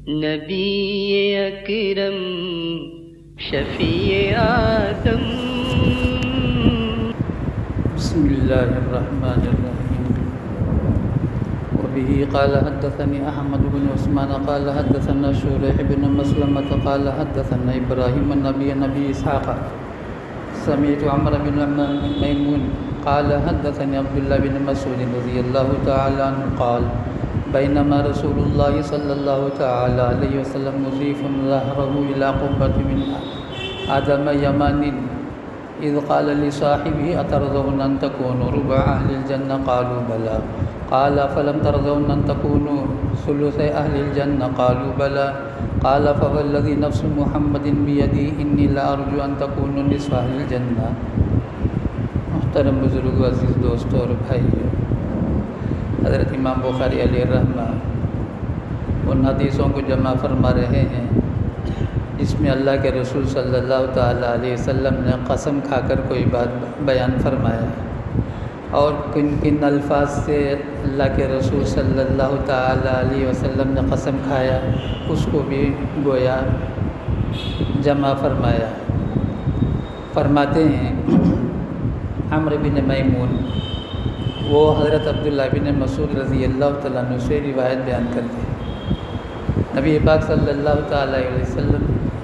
نبی اکرم شفیع آدم. بسم اللہ الرحمن الرحیم. وبه قال حدثني أحمد بن عثمان قال حدثنا شريح بن مسلمة قال حدثنا إبراهيم النبي إسحاق سمعت عمرو بن ميمون قال حدثني عبد الله بن مسعود رضي الله تعالى عنه قال بينما رسول الله صلى الله تعالى عليه وسلم مضيف ظهره إلى قبة من آدم يمان إذ قال لصاحبه أترضون أن تكونوا ربع أهل الجنة قالوا بلى قال فلم ترضون أن تكونوا ثلث أهل الجنة قالوا بلى قال فوالذي نفس محمد بيدي إني لأرجو أن تكونوا نصف أهل الجنة. محترم بزرگ عزیز دوستوں اور بھائیوں، حضرت امام بخاری علیہ الرحمہ ان حدیثوں کو جمع فرما رہے ہیں جس میں اللہ کے رسول صلی اللہ تعالیٰ علیہ وسلم نے قسم کھا کر کوئی بات بیان فرمایا اور کن کن الفاظ سے اللہ کے رسول صلی اللہ تعالیٰ علیہ وسلم نے قسم کھایا اس کو بھی گویا جمع فرمایا. فرماتے ہیں عمرو بن میمون وہ حضرت عبداللہ بن مسعود رضی اللہ تعالیٰ عنہ سے روایت بیان کرتے ہیں. نبی پاک صلی اللہ تعالیٰ علیہ وسلم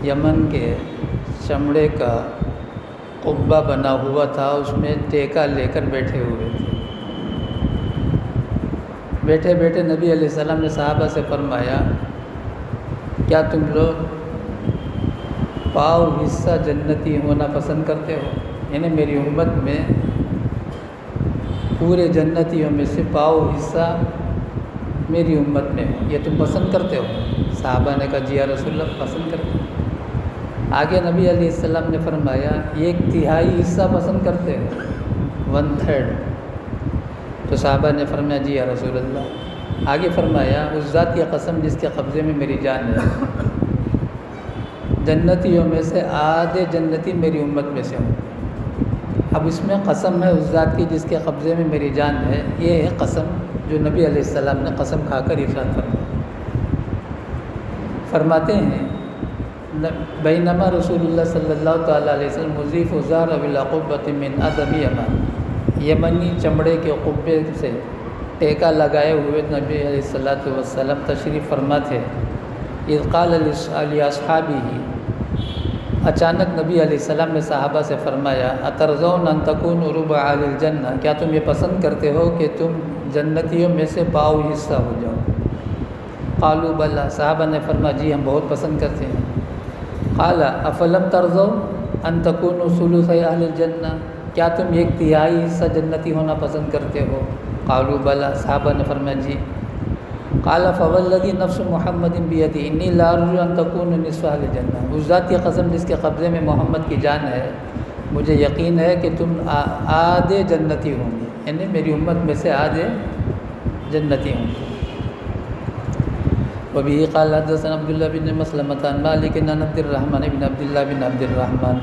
یمن کے چمڑے کا قبہ بنا ہوا تھا، اس میں ٹیکا لے کر بیٹھے ہوئے تھے. بیٹھے بیٹھے نبی علیہ السلام نے صحابہ سے فرمایا کیا تم لوگ پاؤ حصہ جنتی ہونا پسند کرتے ہو؟ یعنی میری امت میں پورے جنتیوں میں سے پاؤ حصہ میری امت میں ہو، یہ تم پسند کرتے ہو؟ صحابہ نے کہا جی یا رسول اللہ پسند کرتے ہیں. آگے نبی علیہ السلام نے فرمایا 1/3 حصہ پسند کرتے ہو، 1/3. تو صحابہ نے فرمایا جی یا رسول اللہ. آگے فرمایا اس ذات کی قسم جس کے قبضے میں میری جان ہے، جنتیوں میں سے آدھے جنتی میری امت میں سے ہوں. اب اس میں قسم ہے اس ذات کی جس کے قبضے میں میری جان ہے، یہ ہے قسم جو نبی علیہ السلام نے قسم کھا کر ارشاد فرمایا. فرماتے ہیں بینما رسول اللہ صلی اللہ تعالیٰ علیہ وسلم مضیف ظہر الی قبۃ من آدم یمن، یمنی چمڑے کے قبے سے ٹیکا لگائے ہوئے نبی علیہ السلام تشریف فرما تھے. اذ قال لاصحابہ، اچانک نبی علیہ السلام نے صحابہ سے فرمایا اترضون ان تکونوا ربع اہل الجنہ، کیا تم یہ پسند کرتے ہو کہ تم جنتیوں میں سے پاؤ حصہ ہو جاؤ؟ قالوا بلی، صحابہ نے فرمایا جی ہم بہت پسند کرتے ہیں. قال افلم ترضوا ان تکونوا ثلث اہل الجنہ، کیا تم 1/3 حصہ جنتی ہونا پسند کرتے ہو؟ قالوا بلی، صحابہ نے فرمایا جی. قال فوالذی نفس محمد بیدی انی لارجو ان تکونوا نصف اہل الجنہ، اس ذات کی قسم جس کے قبضے میں محمد کی جان ہے مجھے یقین ہے کہ تم آدھے جنتی ہوں گے، یعنی میری امت میں سے آدھے جنتی ہوں گے. وبه قال حدثنا عبد الله بن مسلمة عن مالك عن عبد الرحمن بن عبد الله بن عبد الرحمن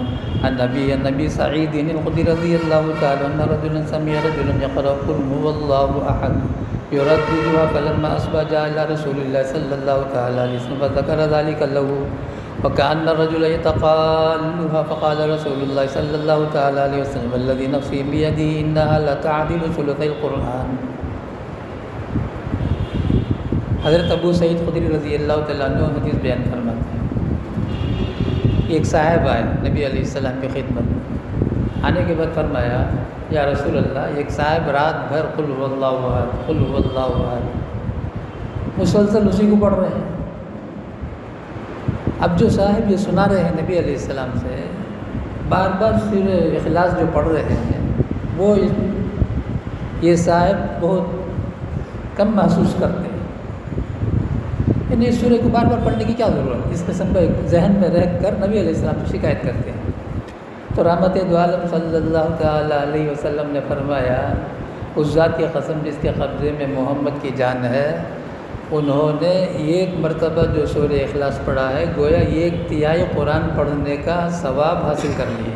عن النبي سعيد الخدري رضي الله تعالى أن رجلا سمع رجلا يقرأ قل هو الله أحد يرددها فلما أصبح جاء إلى رسول الله صلى الله تعالى عليه وسلم فذكر ذلك له وكأن الرجل يتقالها فقال رسول الله صلى الله تعالى عليه وسلم الذي نفسي بيده إنها لتعدل ثلثي القرآن. حضرت ابو سعید خدری رضی اللہ تعالیٰ عنہ حدیث بیان فرماتے ہیں ایک صاحب آئے نبی علیہ السلام کی خدمت میں. آنے کے بعد فرمایا یا رسول اللہ، ایک صاحب رات بھر قل هو اللہ احد قل هو اللہ احد مسلسل اسی کو پڑھ رہے ہیں. اب جو صاحب یہ سنا رہے ہیں نبی علیہ السلام سے، بار بار سورہ اخلاص جو پڑھ رہے ہیں وہ یہ صاحب بہت کم محسوس کرتے ہیں. یعنی اس سورہ کو بار بار پڑھنے کی کیا ضرورت؟ اس قسم کا ذہن میں رہ کر نبی علیہ السلام سے شکایت کرتے ہیں. تو رحمت دو عالم صلی اللہ تعالیٰ علیہ وسلم نے فرمایا اس ذات کی قسم جس کے قبضے میں محمد کی جان ہے، انہوں نے 1 مرتبہ جو سورہ اخلاص پڑھا ہے گویا 1/3 قرآن پڑھنے کا ثواب حاصل کر لیے.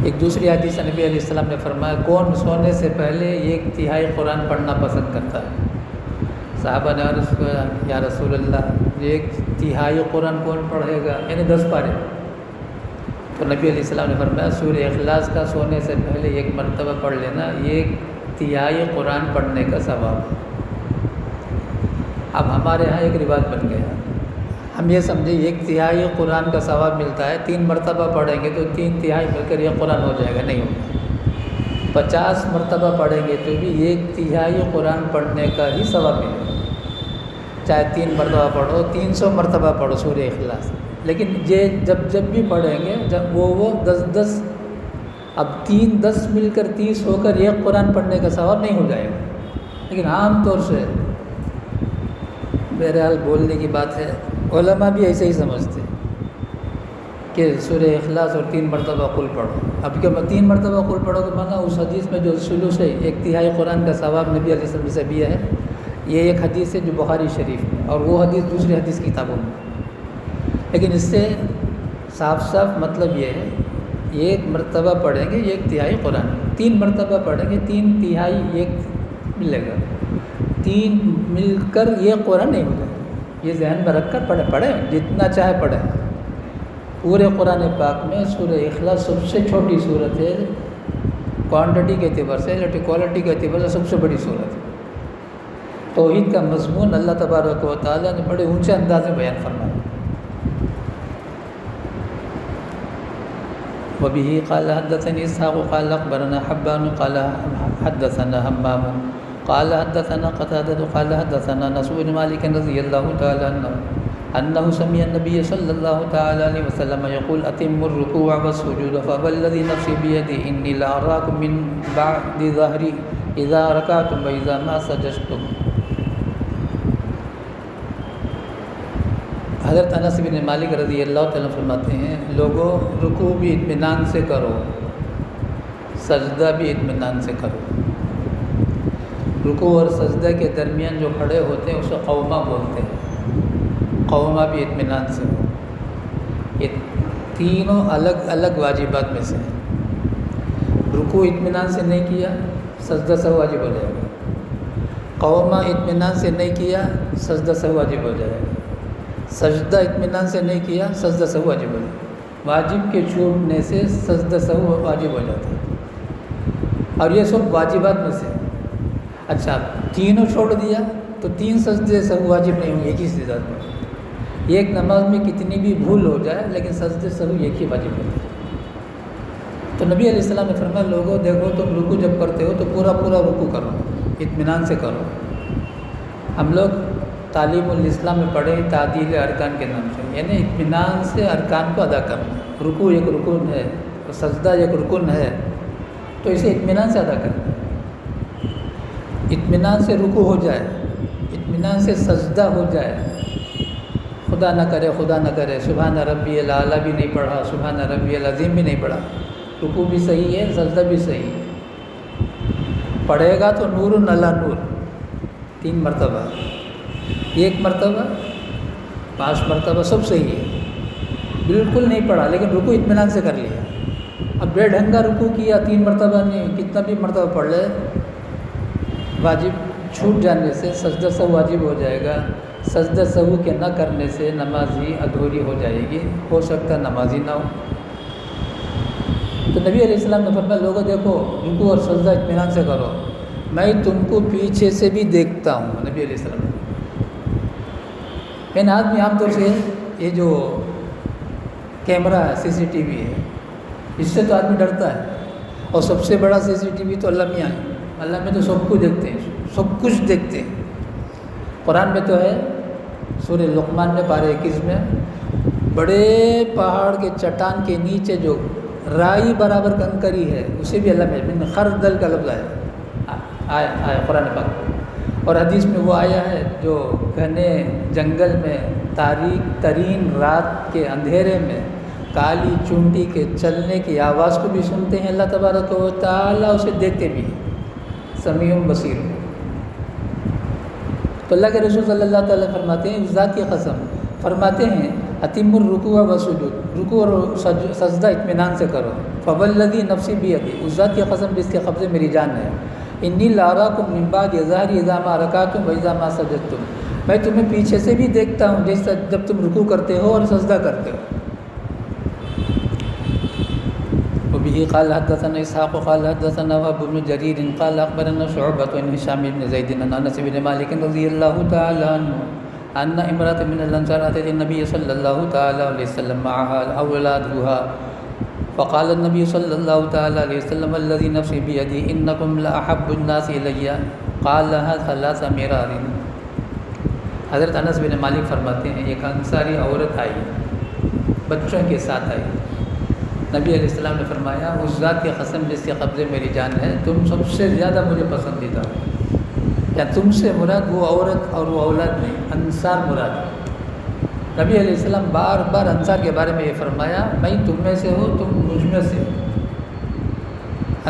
ایک دوسری حدیث نبی علیہ السلام نے فرمایا کون سونے سے پہلے 1/3 قرآن پڑھنا پسند کرتا ہے؟ صحابہ نے عرض کیا یا رسول اللہ ایک تہائی قرآن کون پڑھے گا، یعنی 10 پارے؟ تو نبی علیہ السلام نے فرمایا سورہ اخلاص کا سونے سے پہلے ایک مرتبہ پڑھ لینا، ایک تہائی قرآن پڑھنے کا ثواب ہے۔ اب ہمارے ہاں ایک رواج بن گیا، ہم یہ سمجھے ایک تہائی قرآن کا ثواب ملتا ہے، 3 مرتبہ پڑھیں گے تو 3 تہائی مل کر یہ قرآن ہو جائے گا، نہیں ہوگا۔ 50 مرتبہ پڑھیں گے تو بھی 1 تہائی قرآن پڑھنے کا ہی ثواب ملے گا، چاہے 3 مرتبہ پڑھو، 300 مرتبہ پڑھو سورہ اخلاص۔ لیکن یہ جب بھی پڑھیں گے جب وہ 10 اب 10 مل کر 30 ہو کر ایک قرآن پڑھنے کا ثواب نہیں ہو جائے گا۔ لیکن عام طور سے بہرحال بولنے کی بات ہے، علماء بھی ایسے ہی سمجھتے کہ سورہ اخلاص اور 3 مرتبہ قل پڑھو۔ اب کہ 3 مرتبہ قل پڑھو تو مانا اس حدیث میں جو ثلث ہے 1 تہائی قرآن کا ثواب نبی علیہ السلام سے بھی ہے، یہ ایک حدیث ہے جو بخاری شریف میں، اور وہ حدیث دوسری حدیث کی کتابوں میں۔ لیکن اس سے صاف مطلب یہ ہے 1 مرتبہ پڑھیں گے 1 تہائی قرآن، 3 مرتبہ پڑھیں گے 3 تہائی 1 ملے گا، 3 مل کر یہ قرآن نہیں ہو جائے گا۔ یہ ذہن میں رکھ کر پڑھیں جتنا چاہے پڑھیں۔ پورے قرآن پاک میں سورہ اخلاص سب سے چھوٹی صورت ہے، کوانٹٹی کے اعتبار سے، کوالٹی کے اعتبار سے سب سے بڑی صورت ہے۔ توحید کا مضمون اللہ تبارک و تعالیٰ نے بڑے اونچے انداز میں بیان فرمایا۔ وبه قال حدثني اسحاق قال اخبرنا حبان قال حدثنا همام قال حدثنا قتادة قال حدثنا انس بن مالك رضي الله تعالى عنه انه سمع النبي صلى الله تعالى عليه وسلم يقول اتموا الركوع والسجود فوالذي نفسي بيده اني لاراكم من بعد ظهري اذا ركعتم واذا ما سجدتم۔ حضرت انس بن مالک رضی اللہ تعالیٰ فرماتے ہیں لوگوں رکوع بھی اطمینان سے کرو، سجدہ بھی اطمینان سے کرو۔ رکوع اور سجدہ کے درمیان جو کھڑے ہوتے ہیں اسے قومہ بولتے ہیں، قومہ بھی اطمینان سے ہو۔ یہ تینوں الگ الگ واجبات میں سے ہیں۔ رکوع اطمینان سے نہیں کیا سجدہ سہو واجب ہو جائے گا، قومہ اطمینان سے نہیں کیا سجدہ سہو واجب ہو جائے گا، سجدہ اطمینان سے نہیں کیا سجدہ سہو واجب ہو جائے گا۔ واجب کے چھوٹنے سے سجدہ سہو واجب ہو جاتا ہے، اور یہ سب واجبات میں سے۔ اچھا تینوں چھوڑ دیا تو 3 سجدے سہو واجب نہیں ہوں، ایک ہی سجدہ میں۔ ایک نماز میں کتنی بھی بھول ہو جائے لیکن سجدے سہو ایک ہی واجب ہوتا ہے۔ تو نبی علیہ السلام نے فرمایا لوگوں دیکھو تم رکوع جب کرتے ہو تو پورا رکوع کرو، اطمینان سے کرو۔ ہم لوگ تعلیم الاسلام میں پڑھے تعدیل ارکان کے نام سے، یعنی اطمینان سے ارکان کو ادا کرنا۔ رکوع ایک رکن ہے، سجدہ ایک رکن ہے، تو اسے اطمینان سے ادا کرنا۔ اطمینان سے رکوع ہو جائے، اطمینان سے سجدہ ہو جائے، خدا نہ کرے سبحان ربی الاعلیٰ بھی نہیں پڑھا، سبحان ربی العظیم بھی نہیں پڑھا، رکوع بھی صحیح ہے سجدہ بھی صحیح ہے، پڑھے گا تو نور علی نور 3 مرتبہ، 1 مرتبہ 5 مرتبہ سب صحیح ہے۔ بالکل نہیں پڑھا لیکن رکوع اطمینان سے کر لیا، اب بے ڈھنگا رکوع کیا 3 مرتبہ نہیں، کتنا بھی مرتبہ پڑھ لے، واجب چھوٹ جانے سے سجدہ سہو واجب ہو جائے گا، سجدہ سہو کے نہ کرنے سے نمازی ادھوری ہو جائے گی، ہو سکتا ہے نمازی نہ ہو۔ تو نبی علیہ السلام نے فرمایا لوگوں دیکھو رکوع اور سجدہ اطمینان سے کرو، میں تم کو پیچھے سے بھی دیکھتا ہوں۔ نبی علیہ السلام نے آدمی عام طور سے یہ جو کیمرہ ہے CCTV ہے اس سے تو آدمی ڈرتا ہے، اور سب سے بڑا CCTV تو اللہ میاں ہے، اللہ میں تو سب کچھ دیکھتے ہیں، سب کچھ دیکھتے ہیں۔ قرآن میں تو ہے سورہ لقمان میں پارہ 21 میں بڑے پہاڑ کے چٹان کے نیچے جو رائی برابر کنکری ہے اسے بھی اللہ میں خردل کا لفظ آیا قرآن پاک، اور حدیث میں وہ آیا ہے جو گھنے جنگل میں تاریک ترین رات کے اندھیرے میں کالی چونٹی کے چلنے کی آواز کو بھی سنتے ہیں اللہ تبارک و تعالیٰ، اسے دیکھتے بھی ہیں، سمیع بصیر۔ تو اللہ کے رسول صلی اللہ تعالیٰ فرماتے ہیں، اس ذات کی قسم فرماتے ہیں اتم الرکوع والسجود، رکوع اور سجدہ اطمینان سے کرو، فوالذی نفسی بیدی، اس ذات کی قسم جس کے قبضے میری جان ہے، انی لاراکم من بعد ظہری اذا ما رکعتم و اذا ما سجدتم، میں تمہیں پیچھے سے بھی دیکھتا ہوں جیسا جب تم رکوع کرتے ہو اور سجدہ کرتے ہو۔ وبه قال حدثنا اسحاق قال حدثنا ابو بن جرير قال اخبرنا شعبة عن هشام بن زيد عن انس بن مالك رضي الله تعالى عنه ان امرأة من الانصار اتت النبي صلى الله تعالى عليه وسلم معها اولادها فقال النبي صلى الله تعالى عليه وسلم الذي نفسي بيدي انكم لاحب الناس الي قالها ثلاث مرار۔ حضرت انس بن مالک فرماتے ہیں ایک انصاری عورت آئی، بچوں کے ساتھ آئی، نبی علیہ السلام نے فرمایا اس ذات کی قسم جس کے قبضے میری جان ہے تم سب سے زیادہ مجھے پسندیدہ ہو، یا تم سے مراد وہ عورت اور وہ اولاد نہیں، انصار مراد ہے۔ نبی علیہ السلام بار بار انصار کے بارے میں یہ فرمایا میں تم میں سے ہو تم مجھ میں سے ہو۔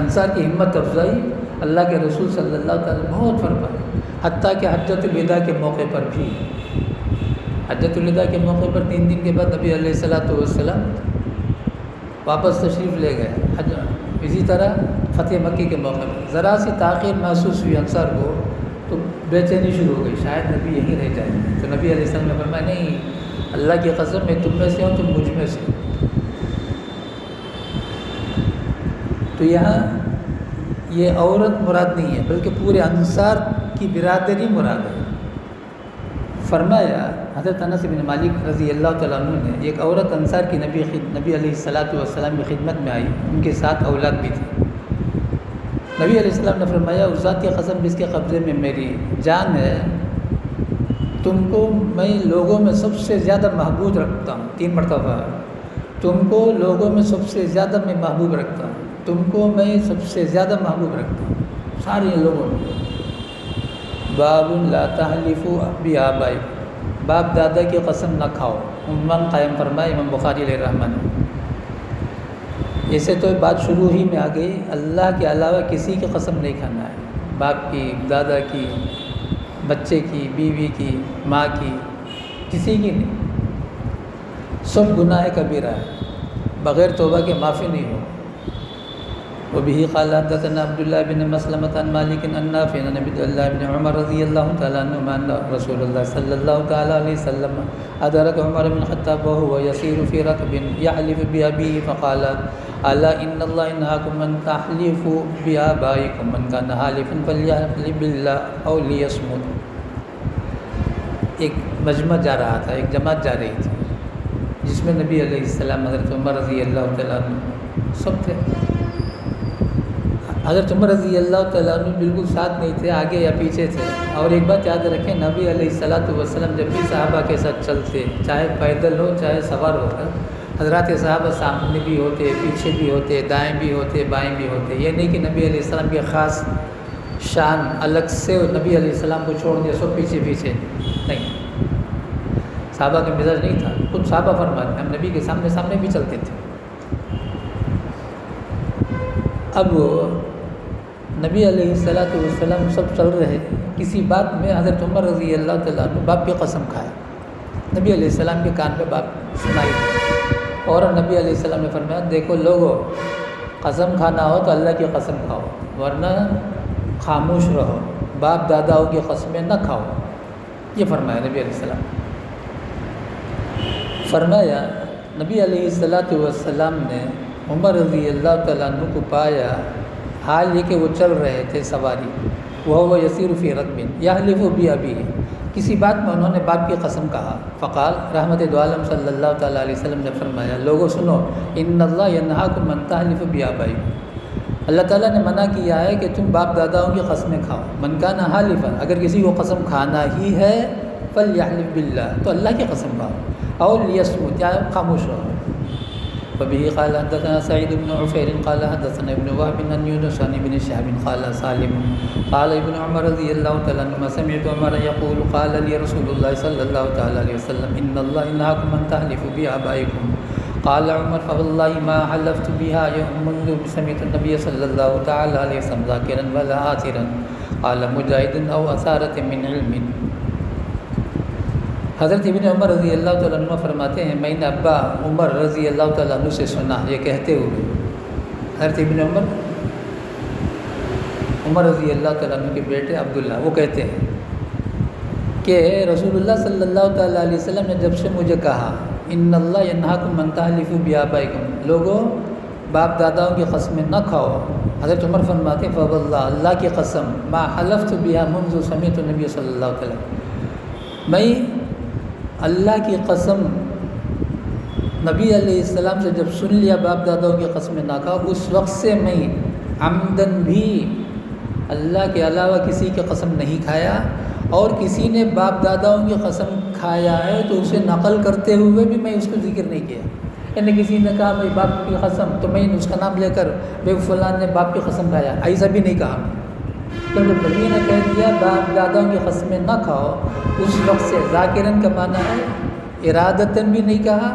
انصار کی ہمت افزائی اللہ کے رسول صلی اللہ تعالیٰ نے بہت فرمایا، حتیٰ کہ حجۃ الوداع کے موقع پر بھی، حجۃ الوداع کے موقع پر 3 دن کے بعد نبی علیہ السلام واپس تشریف لے گئے۔ اسی طرح فتح مکی کے موقع پر ذرا سی تاخیر محسوس ہوئی انصار کو تو بے چینی شروع ہو گئی، شاید نبی یہیں رہ جائیں۔ تو نبی علیہ السلام نے فرمایا نہیں، اللہ کی قسم میں تم میں سے ہوں تم مجھ میں سے ہو۔ تو یہاں یہ عورت مراد نہیں ہے بلکہ پورے انصار کی برادری مراد ہے۔ فرمایا حضرت انس بن مالک رضی اللہ تعالیٰ عنہ نے ایک عورت انصار کی نبی علیہ السلام کی خدمت میں آئی، ان کے ساتھ اولاد بھی تھی۔ نبی علیہ السلام نے فرمایا اس ذات کی قسم جس کے قبضے میں میری جان ہے تم کو میں لوگوں میں سب سے زیادہ محبوب رکھتا ہوں، 3 مرتبہ، تم کو لوگوں میں سب سے زیادہ میں محبوب رکھتا ہوں، تم کو میں سب سے زیادہ محبوب رکھتا ہوں سارے لوگوں میں۔ باب لا تحلفوا بآبائکم، باپ دادا کی قسم نہ کھاؤ، عنوان قائم فرمائے امام بخاری علیہ رحمۃ۔ ایسے تو بات شروع ہی میں آ گئی، اللہ کے علاوہ کسی کی قسم نہیں کھانا ہے، باپ کی، دادا کی، بچے کی، بیوی کی، ماں کی، کسی کی نہیں، سب گناہ کبیرہ ہے، بغیر توبہ کے معافی نہیں ہو۔ وبه قال حدثنا عبد الله بن مسلمة عن مالك عن نافع عن عبد الله بن عمر رضي الله تعالى عنهما أن رسول الله صلى الله تعالى عليه وسلم أدرك عمر بن الخطاب وهو يسير في ركب يحلف بأبيه فقال ألا إن الله ينهاكم أن تحلفوا بآبائكم من كان حالفا فليحلف بالله أو ليصمت۔ ایک مجمع جا رہا تھا، ایک جماعت جا رہی تھی جس میں نبی علیہ السلام، حضرت عمر رضی اللہ تعالیٰ عنہ سب تھے۔ حضرت عمر رضی اللہ تعالیٰ عنہ بالکل ساتھ نہیں تھے، آگے یا پیچھے تھے۔ اور ایک بات یاد رکھیں، نبی علیہ السلام جب بھی صحابہ کے ساتھ چلتے، چاہے پیدل ہو چاہے سوار ہو کر، حضرات صحابہ سامنے بھی ہوتے، پیچھے بھی ہوتے، دائیں بھی ہوتے، بائیں بھی ہوتے۔ یہ نہیں کہ نبی علیہ السلام کی خاص شان الگ سے نبی علیہ السلام کو چھوڑ دیا سب پیچھے پیچھے، نہیں، صحابہ کا مزاج نہیں تھا۔ خود صحابہ فرماتے ہیں ہم نبی کے سامنے سامنے بھی چلتے تھے۔ اب نبی علیہ السلام سب چل رہے، کسی بات میں حضرت عمر رضی اللہ تعالیٰ عنہ باپ کی قسم کھائے، نبی علیہ السلام کے کان پہ بات سنائی اور نبی علیہ السلام نے فرمایا دیکھو لوگوں، قسم کھانا ہو تو اللہ کی قسم کھاؤ ورنہ خاموش رہو، باپ داداؤں کی قسمیں نہ کھاؤ، یہ فرمایا نبی علیہ السلام۔ فرمایا نبی علیہ السلام نے عمر رضی اللہ تعالیٰ عنہ کو پایا حال یہ کہ وہ چل رہے تھے سواری، وہ یسیر فی رکب یحلف بأبیہ، کسی بات میں انہوں نے باپ کی قسم کہا۔ فقال رحمت دو عالم صلی اللہ تعالیٰ علیہ وسلم نے فرمایا لوگوں سنو، ان اللہ ینہاکم ان تحلفوا بآبائکم، اللہ تعالیٰ نے منع کیا ہے کہ تم باپ داداؤں کی قسمیں کھاؤ۔ من کان حالفا، اگر کسی کو قسم کھانا ہی ہے فلیحلف باللہ، تو اللہ کی قسم کھاؤ، اور لیصمت، یا خاموش رہو۔ وبه قال حدثنا سعيد بن عفير قال حدثنا ابن وهب عن يونس عن ابن شهاب قال سالم قال ابن عمر رضي الله تعالى عنهما سمعت عمر يقول قال لي رسول الله صلى الله تعالى عليه وسلم ان الله ينهاكم ان تحلفوا بآبائكم قال عمر فوالله ما حلفت بها منذ سمعت النبي صلى الله تعالى عليه وسلم ذاكرا ولا آثرا قال مجاهد او اثارة من علم۔ حضرت ابن عمر رضی اللہ تعالیٰ عنہ فرماتے ہیں میں نے ابا عمر رضی اللہ تعالیٰ عنہ سے سنا یہ کہتے ہوئے، حضرت ابن عمر رضی اللہ تعالیٰ عنہ کے بیٹے عبداللہ وہ کہتے ہیں کہ رسول اللہ صلی اللہ تعالیٰ علیہ وسلم نے جب سے مجھے کہا ان اللہ ینہاکم ان تحلفوا بآبائکم، لوگوں باپ داداؤں کی قسمیں نہ کھاؤ، حضرت عمر فرماتے ہیں فواللہ، اللہ کی قسم ما حلفت بها منذ سمعت النبی صلی اللہ علیہ وسلم، میں اللہ کی قسم نبی علیہ السلام سے جب سن لیا باپ داداؤں کی قسمیں نہ کھاؤ، اس وقت سے میں عمدن بھی اللہ کے علاوہ کسی کی قسم نہیں کھایا، اور کسی نے باپ داداؤں کی قسم کھایا ہے تو اسے نقل کرتے ہوئے بھی میں اس کو ذکر نہیں کیا، یعنی کسی نے کہا بھائی باپ کی قسم تو میں نے اس کا نام لے کر بھائی فلان نے باپ کی قسم کھایا، ایسا بھی نہیں کہا، کیونکہ نبی نے کہہ دیا باپ داداؤں کی قسمیں نہ کھاؤ، اس وقت سے ذاکرن کا معنی ہے ارادتاً بھی نہیں کہا،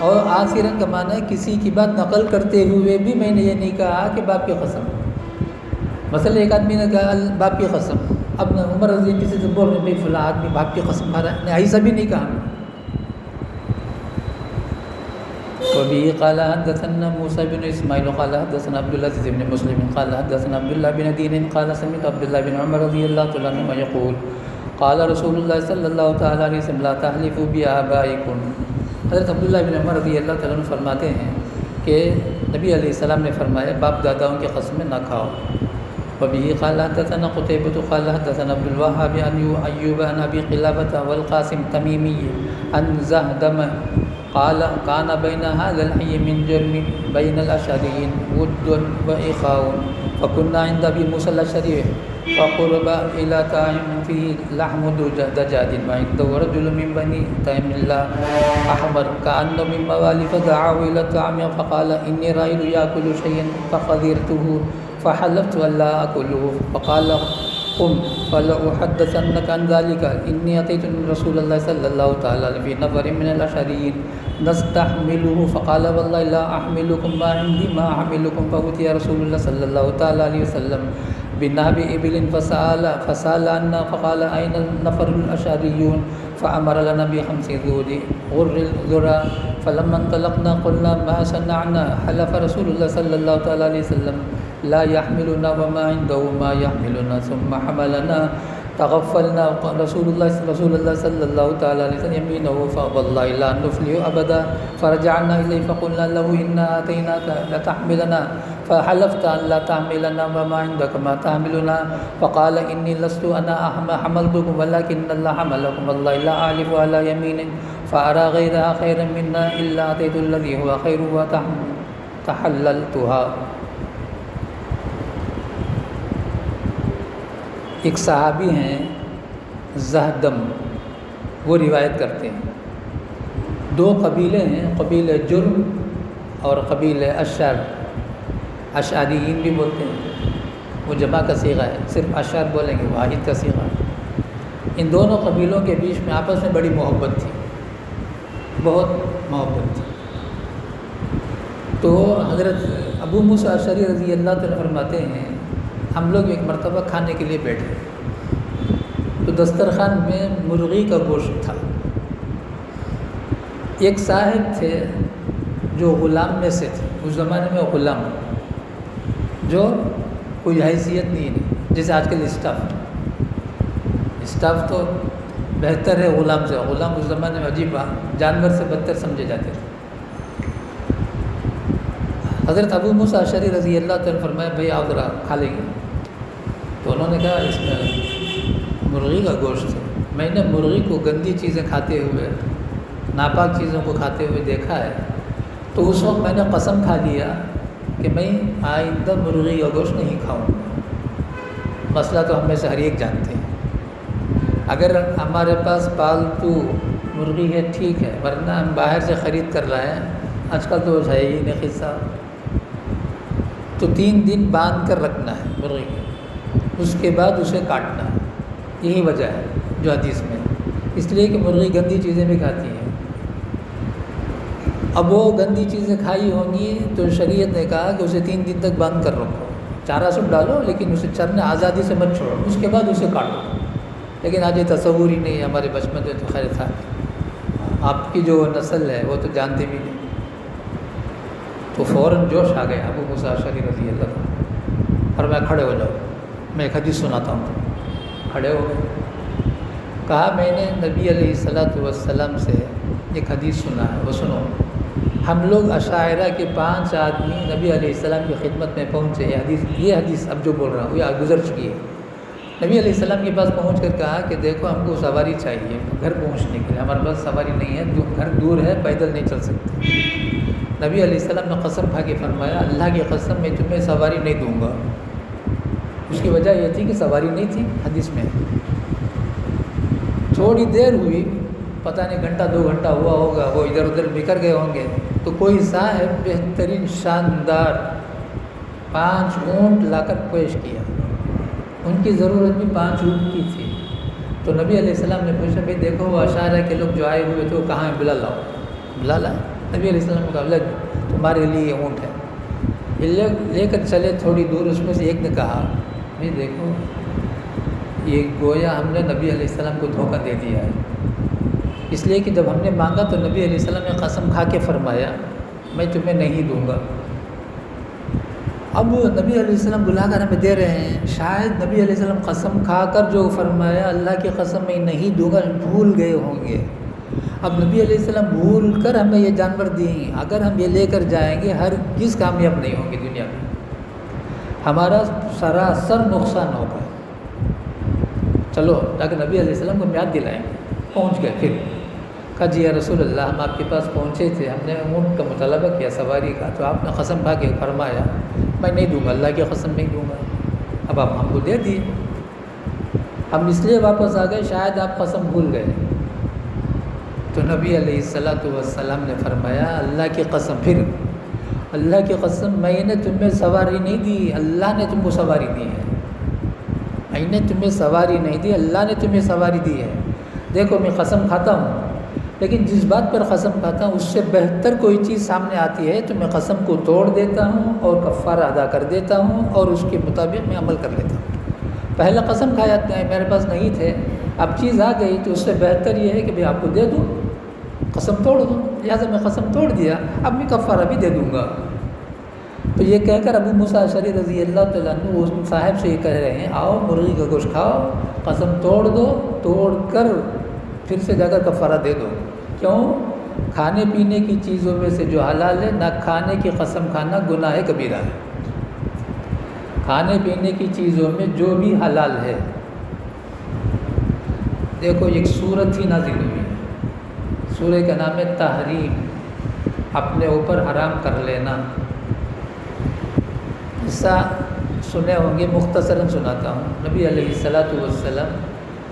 اور آثراً کا معنی ہے کسی کی بات نقل کرتے ہوئے بھی میں نے یہ نہیں کہا کہ باپ کی قسم، مثلا ایک آدمی نے کہا باپ کی قسم، اب عمر رضی اللہ کسی سے بول رہے بھائی فلاں آدمی باپ کی قسم کھا رہا ہے، نہیں ایسا بھی نہیں کہا۔ وبه قال حدثنا موسى بن اسماعيل قال حدثنا عبد العزيز بن مسلم قال حدثنا عبد الله بن دين قال سمعت عبد الله بن عمر رضي الله تعالى عنهما يقول قال رسول الله صلى الله تعالى عليه وسلم لا تحلفوا بآبائكم، حضرت عبداللہ بن عمر رضی اللہ تعالیٰ عنہ فرماتے ہیں کہ نبی علیہ السلام نے فرمایا باپ داداؤں کی قسمیں نہ کھاؤ۔ وبه قال حدثنا قتيبة قال حدثنا عبد الوهاب عن أيوب عن أبي قلابة والقاسم التميمي عن زهدم قال كان بين هذا الحي من جرم بين الأشعريين ود وإخاء، فكنا عند أبي موسى الأشعري فقرب إلى طاعم فيه لحم دجاج وعنده رجل من بني تيم الله أحمر كأنه من موالي، فدعاه إلى الطعام فقال إني رأيت يأكل شيئا فقدرته فحلفت ألا أكله، فقال قم فلأحدثنك عن ذلك إني أتيت رسول الله صلى الله تعالى في نفر من الأشعريين نستحمله، فقال والله لا أحملكم ما عندي ما أحملكم، فأتي رسول الله صلى الله تعالى عليه وسلم بناب إبل فسأل عنا فقال أين النفر الأشعريون، فأمر لنا بخمس ذود غر الذرى، فلما انطلقنا قلنا ما صنعنا، حلف رسول الله صلى الله تعالى عليه وسلم لا يحملنا وما عنده ما يحملنا، ثم حملنا تغفلنا رسول الله صلى الله تعالى عليه وسلم يمينه فوالله لا نفلح أبدا، فرجعنا إليه فقلنا له إنا أتيناك لتحملنا فحلفت أن لا تحملنا وما عندك ما تحملنا، فقال إني لست أنا حملتكم ولكن الله حملكم، والله لا أعلف على يمين فأرى غيرها خيرا منا إلا أتيت الذي هو خير وتحللتها۔ ایک صحابی ہیں زہدم، وہ روایت کرتے ہیں دو قبیلے ہیں، قبیلہ جرم اور قبیلہ اشعر، اشعریین بھی بولتے ہیں، وہ جمع کا صیغہ ہے، صرف اشعر بولیں گے واحد کا صیغہ ہے۔ ان دونوں قبیلوں کے بیچ میں آپس میں بڑی محبت تھی، بہت محبت تھی۔ تو حضرت ابو موسیٰ اشعری رضی اللہ تعالیٰ فرماتے ہیں ہم لوگ ایک مرتبہ کھانے کے لیے بیٹھے تو دسترخوان میں مرغی کا گوشت تھا۔ ایک صاحب تھے جو غلام میں سے تھے، اس زمانے میں غلام جو کوئی حیثیت نہیں، جیسے آج کل اسٹاف تو بہتر ہے غلام سے، غلام اس زمانے میں عجیب جانور سے بدتر سمجھے جاتے تھے۔ حضرت ابو موسیٰ اشعری رضی اللہ تعالیٰ فرمایا بھائی آؤ ذرا کھا لیں گے، تو انہوں نے کہا اس میں مرغی کا گوشت ہے، میں نے مرغی کو گندی چیزیں کھاتے ہوئے، ناپاک چیزوں کو کھاتے ہوئے دیکھا ہے، تو اس وقت میں نے قسم کھا لیا کہ میں آئندہ مرغی کا گوشت نہیں کھاؤں گا۔ مسئلہ تو ہم میں سے ہر ایک جانتے ہیں، اگر ہمارے پاس پالتو مرغی ہے ٹھیک ہے، ورنہ ہم باہر سے خرید کر لائیں، آج کل تو ہے ہی نہیں قصہ، تو 3 دن باندھ کر رکھنا ہے مرغی کو، اس کے بعد اسے کاٹنا ہے، یہی وجہ ہے جو حدیث میں، اس لیے کہ مرغی گندی چیزیں بھی کھاتی ہیں۔ اب وہ گندی چیزیں کھائی ہوں گی تو شریعت نے کہا کہ اسے 3 دن تک باندھ کر رکھو، چارہ سب ڈالو لیکن اسے چرنے آزادی سے مت چھوڑو، اس کے بعد اسے کاٹو۔ لیکن آج یہ تصور ہی نہیں ہے، ہمارے بچپن میں تو خیر تھا، آپ کی جو نسل ہے وہ تو جانتے بھی نہیں۔ تو فوراً جوش آ گیا ابو موسیٰ اشعری رضی اللہ عنہ، اور میں کھڑے ہو جاؤ، میں ایک حدیث سناتا ہوں. کھڑے ہو گئے. کہا میں نے نبی علیہ السلام سے ایک حدیث سنا ہے، وہ سنو. ہم لوگ اشاعرہ کے 5 آدمی نبی علیہ السلام کی خدمت میں پہنچے. یہ حدیث اب جو بول رہا ہوں یہ گزر چکی ہے. نبی علیہ السلام کے پاس پہنچ کر کہا کہ دیکھو ہم کو سواری چاہیے گھر پہنچنے کے لیے، ہمارے پاس سواری نہیں ہے، گھر دور ہے، پیدل نہیں چل سکتے. نبی علیہ السلام نے قسم کھا کے فرمایا اللہ کی قسم میں تمہیں سواری نہیں دوں گا. اس کی وجہ یہ تھی کہ سواری نہیں تھی حدیث میں. تھوڑی دیر ہوئی، پتہ نہیں گھنٹہ 2 گھنٹہ ہوا ہوگا، وہ ادھر ادھر بکھر گئے ہوں گے، تو کوئی صاحب بہترین شاندار 5 اونٹ لا کر پیش کیا. ان کی ضرورت بھی 5 اونٹ کی تھی. تو نبی علیہ السلام نے پوچھا بھائی دیکھو وہ اشاعرہ کے لوگ جو آئے ہوئے تھے وہ کہاں ہیں، بلا لاؤ. بلا لائے. نبی علیہ السلام کو کہا تمہارے لیے یہ اونٹ ہے. لے کر چلے تھوڑی دور. اس میں سے ایک نے کہا بھائی دیکھو یہ گویا ہم نے نبی علیہ السلام کو دھوکہ دے دیا ہے، اس لیے کہ جب ہم نے مانگا تو نبی علیہ السلام نے قسم کھا کے فرمایا میں تمہیں نہیں دوں گا. اب نبی علیہ السلام بلا کر ہمیں دے رہے ہیں. شاید نبی علیہ السلام قسم کھا کر جو فرمایا اللہ کی قسم میں نہیں دوں گا بھول گئے ہوں گے. اب نبی علیہ السلام بھول کر ہمیں یہ جانور دیں، اگر ہم یہ لے کر جائیں گے ہرگز کامیاب نہیں ہوں گے دنیا میں، ہمارا سراسر نقصان ہوگا. چلو تاکہ نبی علیہ السلام کو یاد دلائیں گے. پہنچ گئے. پھر کہا جی یا رسول اللہ ہم آپ کے پاس پہنچے تھے، ہم نے اونٹ کا مطالبہ کیا سواری کا، تو آپ نے قسم کھا کے فرمایا میں نہیں دوں گا، اللہ کی قسم نہیں دوں گا. اب آپ ہم کو دے دیے. ہم اس لیے واپس آ گئے شاید آپ قسم بھول گئے. تو نبی علیہ السلام نے فرمایا اللہ کی قسم، پھر اللہ کی قسم میں نے تمہیں سواری نہیں دی، اللہ نے تم کو سواری دی ہے. میں نے تمہیں سواری نہیں دی، اللہ نے تمہیں سواری دی ہے. دیکھو میں قسم کھاتا ہوں، لیکن جس بات پر قسم کھاتا ہوں اس سے بہتر کوئی چیز سامنے آتی ہے تو میں قسم کو توڑ دیتا ہوں اور کفارہ ادا کر دیتا ہوں اور اس کے مطابق میں عمل کر لیتا ہوں. پہلا قسم کھایا میرے پاس نہیں تھے، اب چیز آ گئی تو اس سے بہتر یہ ہے کہ آپ کو دے دوں، قسم توڑ دوں. لہٰذا میں قسم توڑ دیا، اب میں کفارہ بھی دے دوں گا. تو یہ کہہ کر ابو موسیٰ اشعری رضی اللہ تعالیٰ عنہ اس صاحب سے یہ کہہ رہے ہیں آؤ مرغی کا گوشت کھاؤ، قسم توڑ دو، توڑ کر پھر سے جا کر کفارہ دے دو. کیوں؟ کھانے پینے کی چیزوں میں سے جو حلال ہے نہ کھانے کی قسم کھانا گناہ کبیرہ ہے. کھانے پینے کی چیزوں میں جو بھی حلال ہے، دیکھو ایک سورت ہی نازل ہوئی ہے، سورہ کا نام ہے تحریم، اپنے اوپر حرام کر لینا. قصہ سنے ہوں گے، مختصراً سناتا ہوں. نبی علیہ السلام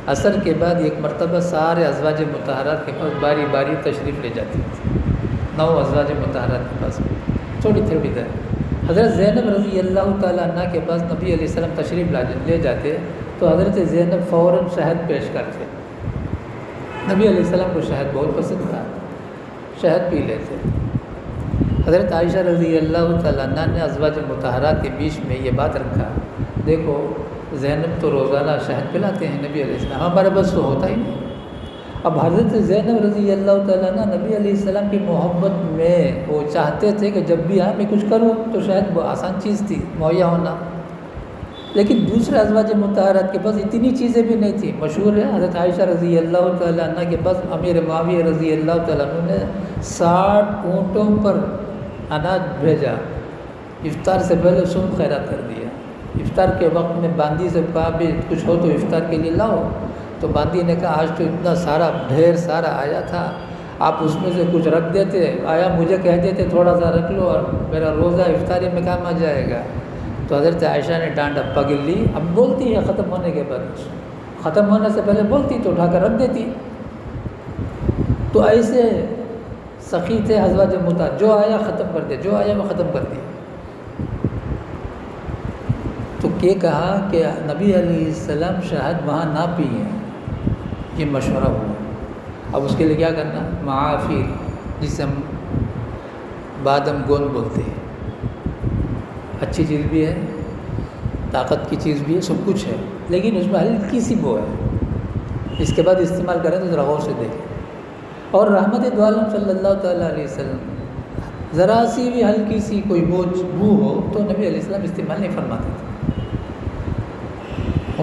عصر کے بعد ایک مرتبہ سارے ازواج مطہرات کے پاس باری باری تشریف لے جاتی تھی. 9 ازواج مطہرات کے پاس تھوڑی تھوڑی دیر. حضرت زینب رضی اللہ تعالیٰ عنہ کے پاس نبی علیہ السلام تشریف لے جاتے تو حضرت زینب فوراً شہد پیش کرتے. نبی علیہ السلام کو شہد بہت پسند تھا، شہد پی لیتے. حضرت عائشہ رضی اللہ تعالیٰ عنہ نے ازواج مطہرات کے بیچ میں یہ بات رکھا، دیکھو زینب تو روزانہ شہد پلاتے ہیں نبی علیہ السلام، ہمارے بس تو ہوتا ہی نہیں. اب حضرت زینب رضی اللہ تعالیٰ عنہ نبی علیہ السلام کی محبت میں وہ چاہتے تھے کہ جب بھی میں کچھ کروں تو شاید وہ آسان چیز تھی مہیا ہونا. لیکن دوسرے ازواج مطہرات کے پاس اتنی چیزیں بھی نہیں تھیں. مشہور ہے حضرت عائشہ رضی اللہ تعالیٰ عنہ کے پاس امیر معاویہ رضی اللہ تعالیٰ عنہ نے 60 اونٹوں پر اناج بھیجا. افطار سے پہلے صبح خیرات کر دیا. افطار کے وقت میں باندی سے کہا بھی کچھ ہو تو افطار کے لیے لاؤ. تو باندی نے کہا آج تو اتنا سارا ڈھیر سارا آیا تھا، آپ اس میں سے کچھ رکھ دیتے، آیا مجھے کہہ دیتے تھوڑا سا رکھ لو اور میرا روزہ افطاری میں کام آ جائے گا. تو حضرت عائشہ نے ڈانڈ پکڑ لی. اب بولتی ہے ختم ہونے کے بعد، ختم ہونے سے پہلے بولتی تو اٹھا کر رکھ دیتی. تو ایسے سخی تھے ازواج مطہرات، جو آیا ختم کر دیا، جو آیا وہ ختم کر دیا. تو کہا کہ نبی علیہ السلام شہد وہاں نہ پیئیں، یہ مشورہ ہوا. اب اس کے لیے کیا کرنا؟ معافیر، جسے ہم بادم گوند بولتے ہیں، اچھی چیز بھی ہے، طاقت کی چیز بھی ہے، سب کچھ ہے، لیکن اس میں ہلکی سی بو ہے. اس کے بعد استعمال کریں تو ذرا غور سے دیکھیں. اور رحمت دو عالم صلی اللہ تعالیٰ علیہ وسلم ذرا سی بھی ہلکی سی کوئی بو ہو تو نبی علیہ السلام استعمال نہیں فرماتے تھے.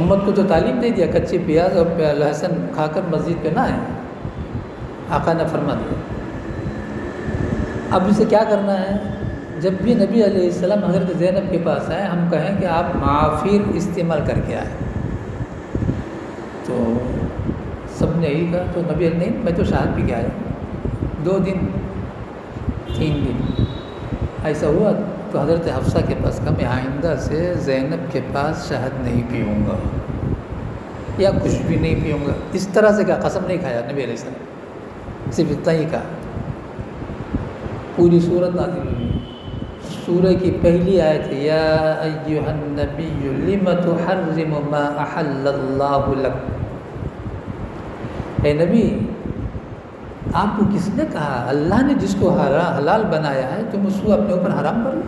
امت کو تو تعلیم نہیں دیا کچی پیاز اور لہسن کھا کر مسجد پہ نہ آئے، آقا نے فرما دیا۔ اب اسے کیا کرنا ہے؟ جب بھی نبی علیہ السلام حضرت زینب کے پاس آئے، ہم کہیں کہ آپ معافیر استعمال کر کے آئے۔ تو سب نے یہی کہا، تو نبی علیہ نہیں، میں تو شہد پی کے آیا، 2 دن 3 دن ایسا ہوا۔ تو حضرت حفصہ کے پاس کہا میں آئندہ سے زینب کے پاس شہد نہیں پیوں گا یا کچھ بھی نہیں پیوں گا، اس طرح سے کہا، قسم نہیں کھایا نبی علیہ السلام، صرف اتنا ہی کہا۔ پوری سورت نازل ہوئی، سورہ کی پہلی آیت ہے یا ایھا النبی لم تحرم ما احل اللہ لک، اے نبی آپ کو کس نے کہا اللہ نے جس کو حلال بنایا ہے تم اس کو اپنے اوپر حرام کر لو؟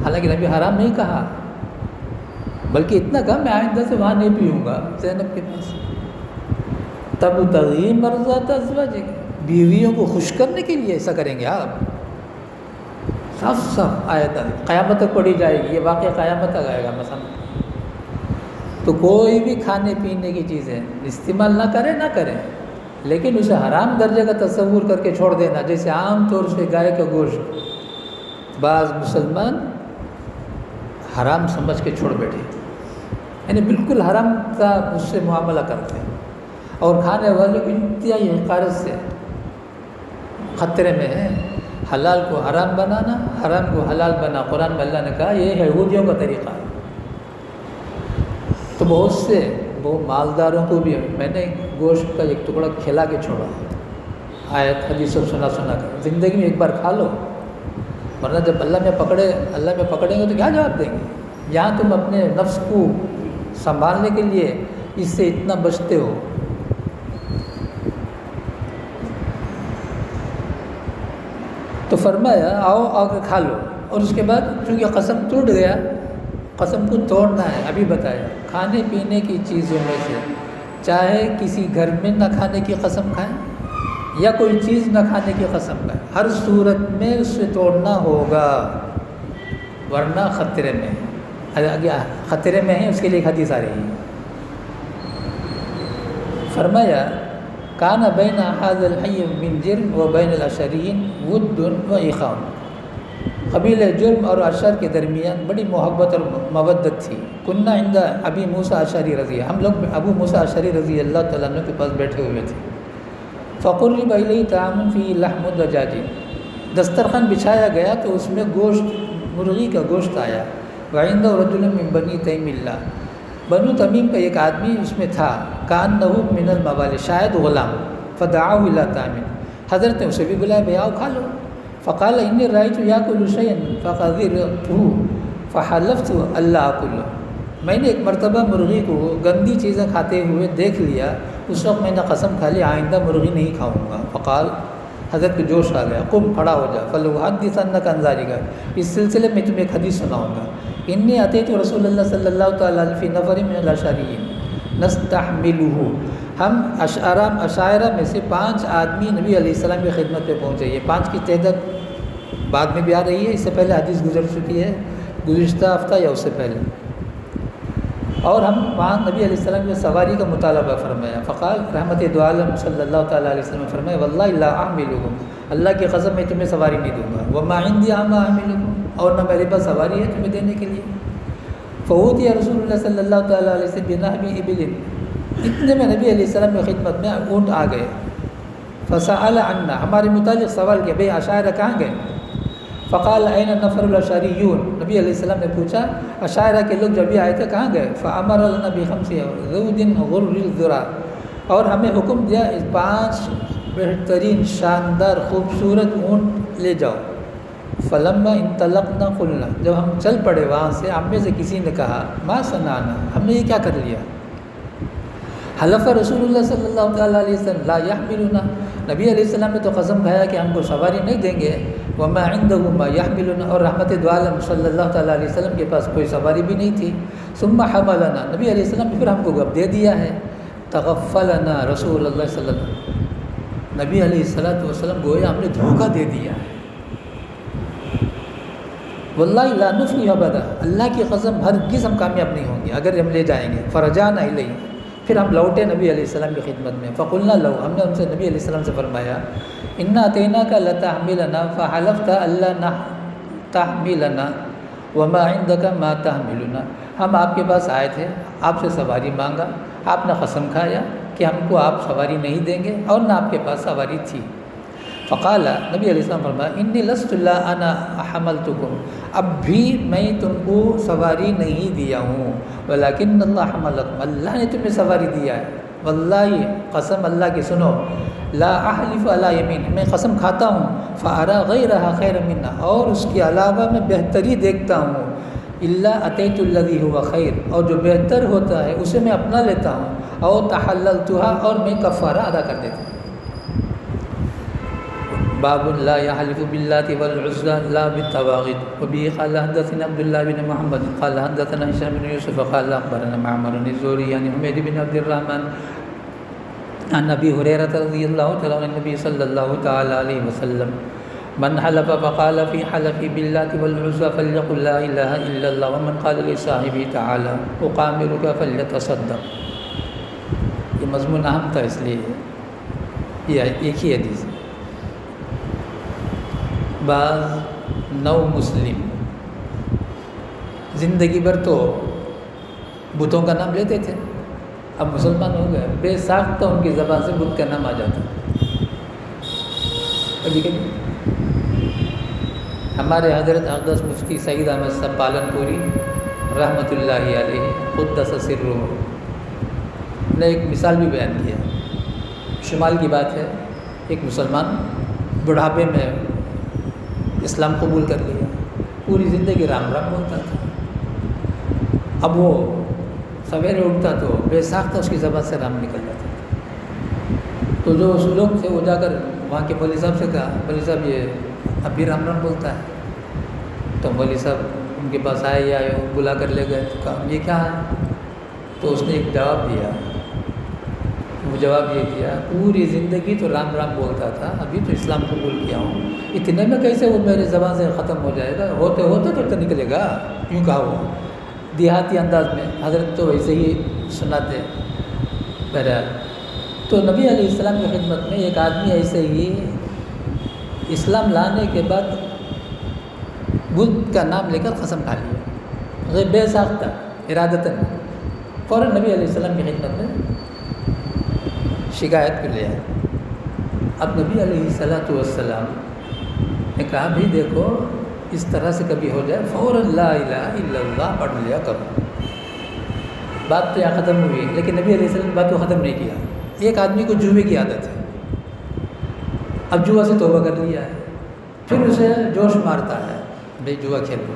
حالانکہ نبی حرام نہیں کہا، بلکہ اتنا کہا میں آئندہ سے وہاں نہیں پیوں گا زینب کے پاس۔ تب تغیم مرضات ازواجک، بیویوں کو خوش کرنے کے لیے ایسا کریں گے آپ؟ صاف صاف آیت قیامت تک پڑھی جائے گی، یہ واقعہ قیامت تک آئے گا۔ مثلا تو کوئی بھی کھانے پینے کی چیزیں استعمال نہ کریں، لیکن اسے حرام درجے کا تصور کر کے چھوڑ دینا، جیسے عام طور سے گائے کا گوشت بعض مسلمان حرام سمجھ کے چھوڑ بیٹھے، یعنی بالکل حرام کا اس سے معاملہ کرتے ہیں، اور کھانے والے کو انتہائی حقارت سے خطرے میں ہے۔ حلال کو حرام بنانا، حرام کو حلال بنا، قرآن میں اللہ نے کہا یہ یہودیوں کا طریقہ ہے۔ تو بہت سے وہ مالداروں کو بھی میں نے گوشت کا ایک ٹکڑا کھلا کے چھوڑا، آیت حدیث سب سنا کر، زندگی میں ایک بار کھا لو، ورنہ جب اللہ میں پکڑیں گے تو کیا جواب دیں گے؟ یہاں تم اپنے نفس کو سنبھالنے کے لیے اس سے اتنا بچتے ہو۔ تو فرمایا آؤ کے کھا لو، اور اس کے بعد چونکہ قسم ٹوٹ گیا، قسم کو توڑنا ہے۔ ابھی بتایا کھانے پینے کی چیزوں میں سے چاہے کسی گھر میں نہ کھانے کی قسم کھائیں یا کوئی چیز نہ کھانے کی قسم کھائیں، ہر صورت میں اس سے توڑنا ہوگا، ورنہ خطرے میں خطرے میں ہیں۔ اس کے لیے ایک حدیث آ رہی ہے، فرمایا کان بین ھذا الحی من جرم و بین الاشرین ود و اخاء، قبیلہ جرم اور اشر کے درمیان بڑی محبت اور مودت تھی۔ کننا عند ابی موسیٰ اشعری رضی، ہم لوگ ابو موسیٰ اشعری رضی اللہ تعالیٰ عنہ کے پاس بیٹھے ہوئے تھے۔ فقرب الیہ طعام فیہ لحم الدجاج، دسترخوان بچھایا گیا تو اس میں گوشت، مرغی کا گوشت آیا۔ وعندہ رجل من بنی تیم اللہ، بنو تمیم کا ایک آدمی اس میں تھا، کانہ من الموالے، شاید غلام، فدعاه الی طعام، حضرت نے اسے بھی بلایا، بھئی آؤ کھا لو۔ فقال انی رأیت یاکل شیئا فقذرته فحلفت الا آکل، میں نے ایک مرتبہ مرغی کو گندی چیزیں کھاتے ہوئے دیکھ لیا، اس وقت میں نے قسم کھا لی آئندہ مرغی نہیں کھاؤں گا۔ فقال، حضرت کو جوش آ گیا، قم، کھڑا ہو جا، فلأحدثنک عن ذلک، اس سلسلے میں تمہیں ایک حدیث سناؤں گا۔ انی اتیت رسول اللہ صلی اللہ تعالیٰ علیہ فی نفر من الاشعریین نستحملہ، ہم اشاعرہ میں سے 5 آدمی نبی علیہ السلام کی خدمت پہ پہنچے۔ یہ 5 کی تعداد بعد میں بھی آ رہی ہے، اس سے پہلے حدیث گزر چکی ہے گزشتہ ہفتہ یا اس سے پہلے، اور ہم وہاں نبی علیہ السلام کی سواری کا مطالبہ فرمایا۔ فقال، رحمت دو عالم صلی اللہ تعالیٰ علیہ وسلم فرمایا، واللہ لا احملکم، اللہ کی قسم میں تمہیں سواری نہیں دوں گا، وما عندی ما احملکم، اور نہ میرے پاس سواری ہے تمہیں دینے کے لیے۔ فوتی رسول اللہ صلی اللہ تعالیٰ علیہ وسلم بنحب ابل، اتنے میں نبی علیہ السلام کی خدمت میں اونٹ آ گئے۔ فسأل عنا، ہمارے متعلق سوال کیا، بھئی اشاعرہ کہاں گئے؟ فقال این نفر الاشعریون، نبی علیہ السلام نے پوچھا اشاعرہ کے لوگ جب بھی آئے تھے کہاں گئے؟ فامر لنا بخمس ذود غر الذرا، اور ہمیں حکم دیا اس 5 بہترین شاندار خوبصورت اونٹ لے جاؤ۔ فلما انطلقنا قلنا، جب ہم چل پڑے وہاں سے، ہم میں سے کسی نے کہا ما صنعنا، ہم نے یہ کیا کر لیا؟ حلف رسول اللہ صلی اللہ تعالیٰ علیہ وسلم لا یحملنا، نبی علیہ السلام نے تو قسم کھایا کہ ہم کو سواری نہیں دیں گے، وما عنده ما يحملنا، اور رحمت دو عالم صلی اللہ تعالیٰ علیہ وسلم کے پاس کوئی سواری بھی نہیں تھی۔ ثم حملنا، نبی علیہ السلام نے پھر ہم کو گپ دے دیا ہے۔ تغفلنا رسول اللہ صلی اللہ علیہ وسلم، نبی علیہ السلام گویا ہم نے دھوکہ دے دیا ہے۔ واللہ لا نفلح ابدا، اللہ کی قسم ہرگز ہم کامیاب نہیں ہوں گے اگر ہم لے جائیں گے۔ فرجعنا الیہ، پھر ہم لوٹے نبی علیہ السلام کی خدمت میں۔ فقلنا لو، ہم نے ان سے نبی علیہ السلام سے فرمایا انا اتیناک لتحملنا فحلفت الا تحملنا وما عندک ما تحملنا، ہم آپ کے پاس آئے تھے، آپ سے سواری مانگا، آپ نے قسم کھایا کہ ہم کو آپ سواری نہیں دیں گے اور نہ آپ کے پاس سواری تھی۔ فقال، نبی علیہ السلام فرمایا انی لست لا انا حملتکم، اب بھی میں تم کو سواری نہیں دیا ہوں، ولکن اللہ حملکم، اللہ نے تمہیں سواری دیا ہے۔ واللہ، قسم اللہ کی سنو، لا احلف علی یمین، میں قسم کھاتا ہوں، فارا غیرہا خیر منا، اور اس کے علاوہ میں بہتری دیکھتا ہوں، الا اتیت الذی هو خیر، اور جو بہتر ہوتا ہے اسے میں اپنا لیتا ہوں، اور تحللتها، اور میں کفارہ ادا کر دیتا ہوں۔ باب لا يحلف باللات والعزى لا بالتواغد، وبه قال حدثنا عبد الله بن محمد قال حدثنا هشام بن يوسف قال اخبرنا معمر الزهري عن حميد بن عبد الرحمن عن ابي هريره رضي الله تعالى عن النبي صلى الله تعالى عليه وسلم من حلف فقال في حلف باللات والعزى فليقل لا اله الا الله، ومن قال لصاحبه تعالى اقامرك فليتصدق۔ یہ مضمون اہم تھا، اس لیے یہ ایک ہی حدیث۔ بعض نو مسلم زندگی بھر تو بتوں کا نام لیتے تھے، اب مسلمان ہو گئے، بے ساختہ ان کی زبان سے بت کا نام آ جاتا۔ کبھی کبھی ہمارے حضرت اقدس مفتی سعید احمد صاحب پالن پوری رحمۃ اللہ علیہ قدس سرہ نے ایک مثال بھی بیان کیا۔ شمال کی بات ہے، ایک مسلمان بڑھاپے میں اسلام قبول کر لیا، پوری زندگی رام رام بولتا تھا، اب وہ سویرے اٹھتا تو بے ساختہ اس کی زبان سے رام نکل جاتا تھا۔ تو جو اس لوگ تھے وہ جا کر وہاں کے مولوی صاحب سے کہا، مولوی صاحب یہ اب بھی رام رام بولتا ہے۔ تو مولوی صاحب ان کے پاس آئے یا بلا کر لے گئے، تو کہا یہ کیا ہے؟ تو اس نے ایک جواب دیا، وہ جواب یہ دیا پوری زندگی تو رام رام بولتا تھا، ابھی تو اسلام قبول کیا ہوں، اتنے میں کیسے وہ میرے زبان سے ختم ہو جائے گا، ہوتے ہوتے تو نکلے گا، یوں کہا وہ دیہاتی انداز میں، حضرت تو ویسے ہی سناتے۔ بہرحال تو نبی علیہ السلام کی خدمت میں ایک آدمی ایسے ہی اسلام لانے کے بعد بدھ کا نام لے کر قسم کھا لیا، غیر بے ساختہ ارادتاً، فوراً نبی علیہ السلام کی خدمت میں شکایت کر لیا۔ اب نبی علیہ السلام نے کہا بھی دیکھو اس طرح سے کبھی ہو جائے فوراً لا الہ الا اللہ پڑھ لیا کرو۔ بات تو یہاں ختم ہوئی، لیکن نبی علیہ السلام نے بات کو ختم نہیں کیا۔ ایک آدمی کو جوئے کی عادت ہے، اب جوا سے توبہ کر لیا ہے، پھر اسے جوش مارتا ہے بھائی جوا کھیلو،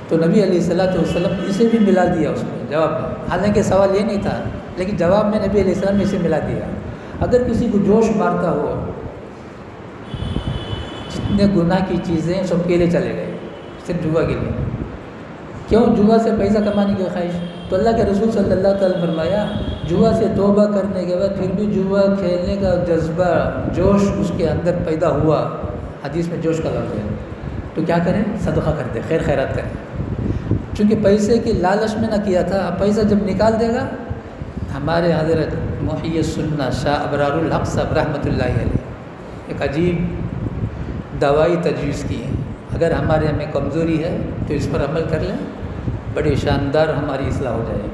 تو نبی علیہ السلام اسے بھی ملا دیا اس میں جواب میں، حالانکہ سوال یہ نہیں تھا، لیکن جواب میں نبی علیہ السلام نے اسے ملا دیا۔ اگر کسی کو جوش مارتا ہو، جتنے گناہ کی چیزیں سب کے لیے چلے گئے، صرف جوا کے لیے، کیوں؟ جوا سے پیسہ کمانے کی خواہش، تو اللہ کے رسول صلی اللہ تعالیٰ نے فرمایا جوا سے توبہ کرنے کے بعد پھر بھی جوا کھیلنے کا جذبہ، جوش اس کے اندر پیدا ہوا، حدیث میں جوش کا لفظ ہے، تو کیا کریں؟ صدقہ کر دیں، خیر خیرات کریں، چونکہ پیسے کی لالچ میں نہ کیا تھا، اب پیسہ جب نکال دے گا۔ ہمارے حضرت محی السنہ شاہ ابرار الحق صاحب رحمۃ اللہ علیہ ایک عجیب دوائی تجویز کی ہے، اگر ہمارے میں کمزوری ہے تو اس پر عمل کر لیں، بڑی شاندار ہماری اصلاح ہو جائے گی۔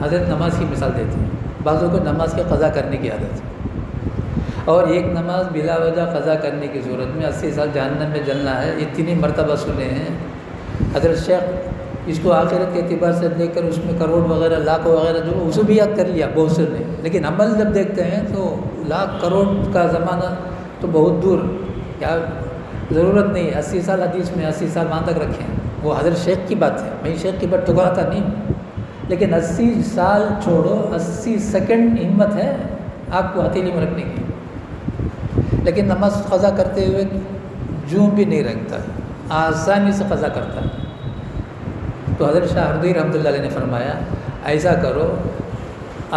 حضرت نماز کی مثال دیتے ہیں، بعضوں کو نماز کے قضا کرنے کی عادت ہے، اور ایک نماز بلا وجہ قضا کرنے کی صورت میں 80 سال جہنم میں جلنا ہے، اتنی مرتبہ سنے ہیں۔ حضرت شیخ اس کو آخرت کے اعتبار سے دیکھ کر اس میں کروڑ وغیرہ لاکھ وغیرہ جو اسے بھی یاد کر لیا بہت سے نے، لیکن عمل جب دیکھتے ہیں تو لاکھ کروڑ کا زمانہ تو بہت دور، کیا ضرورت نہیں 80 سال حدیث میں 80 سال وہاں تک رکھیں، وہ حضرت شیخ کی بات ہے، میں شیخ کی بات ٹکراتا نہیں، لیکن 80 سال چھوڑو، 80 سیکنڈ ہمت ہے آپ کو ہتھیلی میں رکھنے کی، لیکن نماز قضا کرتے ہوئے جوں بھی نہیں رکھتا، آسانی سے قضا کرتا ہے۔ تو حضرت شاہ ہردوئی رحمۃ اللہ علیہ نے فرمایا ایسا کرو،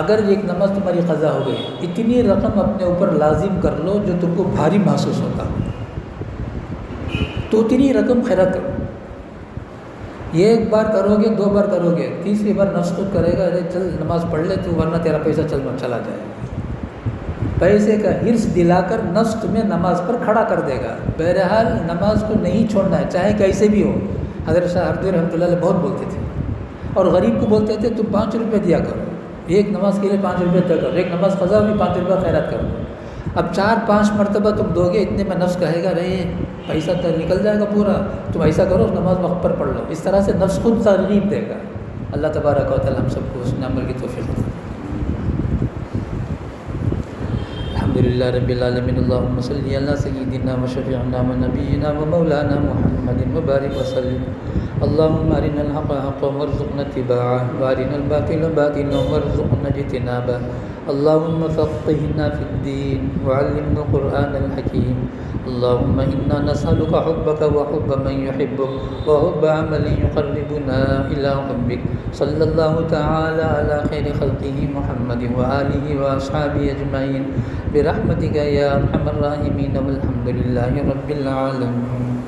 اگر ایک نماز تمہاری قضا ہو گئی، اتنی رقم اپنے اوپر لازم کر لو جو تم کو بھاری محسوس ہوتا، تو اتنی رقم خیرات کرو، یہ ایک بار کرو گے، 2 بار کرو گے، تیسری بار نفس خود کرے گا ارے چل نماز پڑھ لے تو ورنہ تیرا پیسہ چلا جائے گا۔ پیسے کا حرص دلا کر نفس تمہیں نماز پر کھڑا کر دے گا۔ بہرحال نماز کو نہیں چھوڑنا ہے چاہے کیسے بھی ہو۔ حضرت شاہ ہردوئی رحمۃ اللہ علیہ بہت بولتے تھے اور غریب کو بولتے تھے تم 5 روپے دیا کرو، ایک نماز کے لیے 5 روپے دیا کرو، ایک نماز قضا بھی 5 روپے خیرات کرو۔ اب 4-5 مرتبہ تم دو گے، اتنے میں نفس کہے گا رہے پیسہ تو نکل جائے گا پورا، تم ایسا کرو نماز وقت پر پڑھ لو۔ اس طرح سے نفس خود ترغیب دے گا۔ اللہ تبارک و تعالی ہم سب کو اس عمل کی توفیق دے۔ الحمدللہ رب العالمین، اللہم صلی علی سیدنا و شفیعنا و نبینا و مولانا محمد وبارک وسلم۔ اللہم ارنا الحق حقا وارزقنا اتباعہ وارنا الباطل باطلا وارزقنا اجتنابہ۔ اللہم فقہنا فی الدین وعلمنا القرآن الحکیم۔ اللہم انا نسألک حبک وحب من یحبک وحب عمل یقربنا الی حبک۔ صلی اللہ تعالی علی خیر خلقہ محمد وآلہ واصحابہ اجمعین برحمتک یا ارحم الراحمین والحمد للہ رب العالمین۔